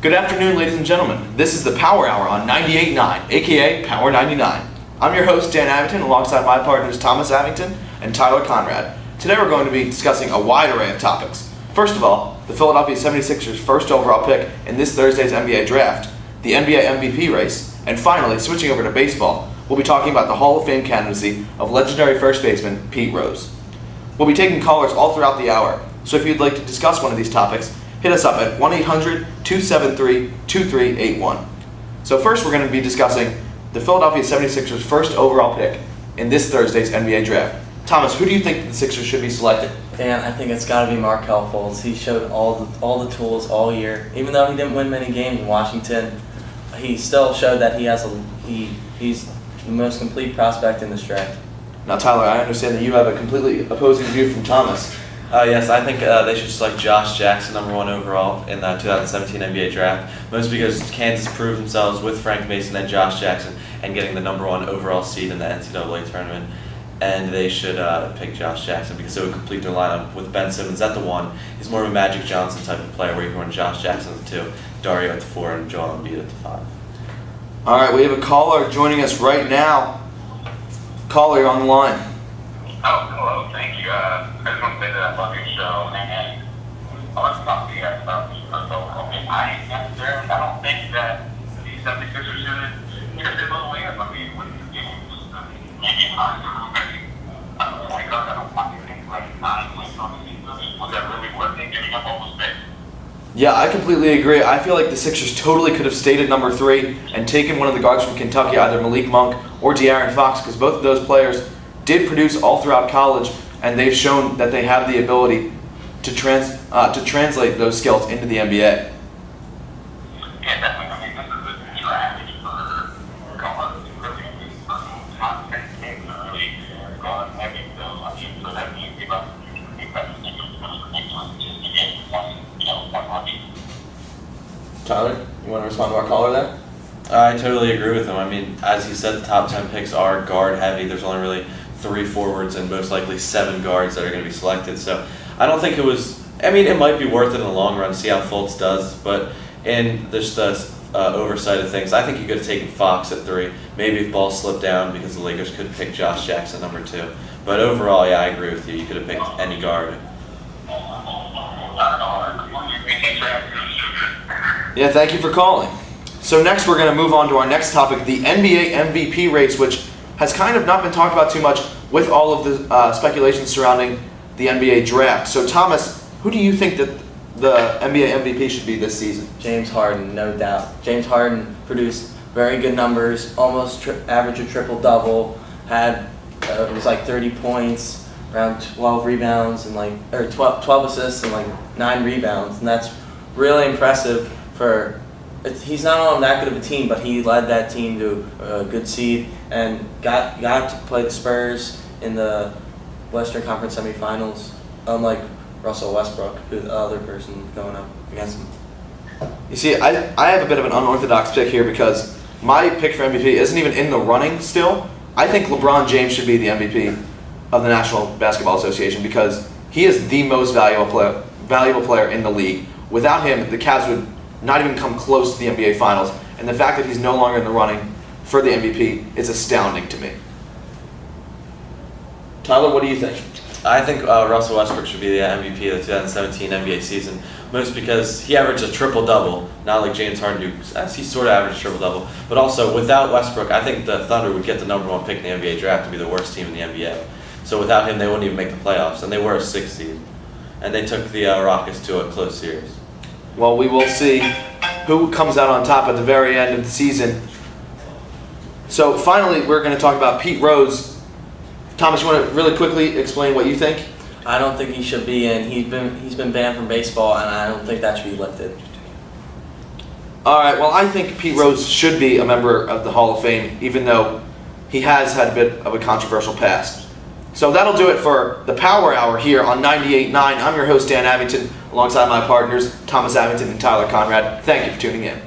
Good afternoon, ladies and gentlemen. This is the Power Hour on 98.9, aka Power 99. I'm your host, Dan Abington, alongside my partners Thomas Abington and Tyler Conrad. Today we're going to be discussing a wide array of topics. First of all, the Philadelphia 76ers' first overall pick in this Thursday's NBA draft, the NBA MVP race, and finally, switching over to baseball, we'll be talking about the Hall of Fame candidacy of legendary first baseman Pete Rose. We'll be taking callers all throughout the hour, so if you'd like to discuss one of these topics, hit us up at 1-800-273-2381. So first we're going to be discussing the Philadelphia 76ers' first overall pick in this Thursday's NBA draft. Thomas, who do you think the Sixers should be selecting? Dan, I think it's got to be Markelle Fultz. He showed all the tools all year. Even though he didn't win many games in Washington, he still showed that he's the most complete prospect in this draft. Now, Tyler, I understand that you have a completely opposing view from Thomas. Yes, I think they should select Josh Jackson #1 overall in the 2017 NBA draft, mostly because Kansas proved themselves with Frank Mason and Josh Jackson and getting the #1 overall seed in the NCAA tournament. And they should pick Josh Jackson because it would complete their lineup with Ben Simmons at the 1. He's more of a Magic Johnson type of player where you can run Josh Jackson at the 2, Dario at the 4, and Joel Embiid at the 5. All right, we have a caller joining us right now. Caller, you're on the line. Oh, hello, thank you. I just want to say that I love your show, and I want to talk to you guys about this. I don't think that the 76ers should drift a little in. I mean, with the games, maybe I don't want anything like 9 points on the season. Was that really worth it, giving up all those picks? Yeah, I completely agree. I feel like the Sixers totally could have stayed at #3 and taken one of the guards from Kentucky, either Malik Monk or De'Aaron Fox, because both of those players did produce all throughout college, and they've shown that they have the ability to translate those skills into the NBA. Yeah, definitely. I mean, this is a draft for guards, really content games, really guard heavy. So that means give up Tyler, you want to respond to our caller there? I totally agree with him. I mean, as you said, the top 10 picks are guard heavy. There's only really 3 forwards and most likely 7 guards that are going to be selected. So I don't think it was. I mean, it might be worth it in the long run to see how Fultz does, but in this oversight of things, I think you could have taken Fox at 3. Maybe if Ball slipped down because the Lakers could pick Josh Jackson #2. But overall, yeah, I agree with you. You could have picked any guard. Yeah, thank you for calling. So next we're going to move on to our next topic, the NBA MVP race, which has kind of not been talked about too much with all of the speculation surrounding the NBA draft. So Thomas, who do you think that the NBA MVP should be this season? James Harden, no doubt. James Harden produced very good numbers, almost averaged a triple-double, had it was like 30 points, around 12 rebounds, and 12 assists and 9 rebounds, and that's really impressive for. He's not on that good of a team, but he led that team to a good seed and got to play the Spurs in the Western Conference semifinals, unlike Russell Westbrook, who's the other person going up against him. You see, I have a bit of an unorthodox pick here because my pick for MVP isn't even in the running still. I think LeBron James should be the MVP of the National Basketball Association because he is the most valuable player in the league. Without him, the Cavs would not even come close to the NBA Finals, and the fact that he's no longer in the running for the MVP is astounding to me. Tyler, what do you think? I think Russell Westbrook should be the MVP of the 2017 NBA season, most because he averaged a triple-double, not like James Harden do. He sort of averaged a triple-double, but also without Westbrook, I think the Thunder would get the #1 pick in the NBA draft and be the worst team in the NBA. So without him, they wouldn't even make the playoffs, and they were a 6th seed. And they took the Rockets to a close series. Well, we will see who comes out on top at the very end of the season. So finally, we're going to talk about Pete Rose. Thomas, you want to really quickly explain what you think? I don't think he should be in. He's been banned from baseball, and I don't think that should be lifted. All right, well, I think Pete Rose should be a member of the Hall of Fame, even though he has had a bit of a controversial past. So that'll do it for the Power Hour here on 98.9. I'm your host, Dan Abington, alongside my partners, Thomas Abington and Tyler Conrad. Thank you for tuning in.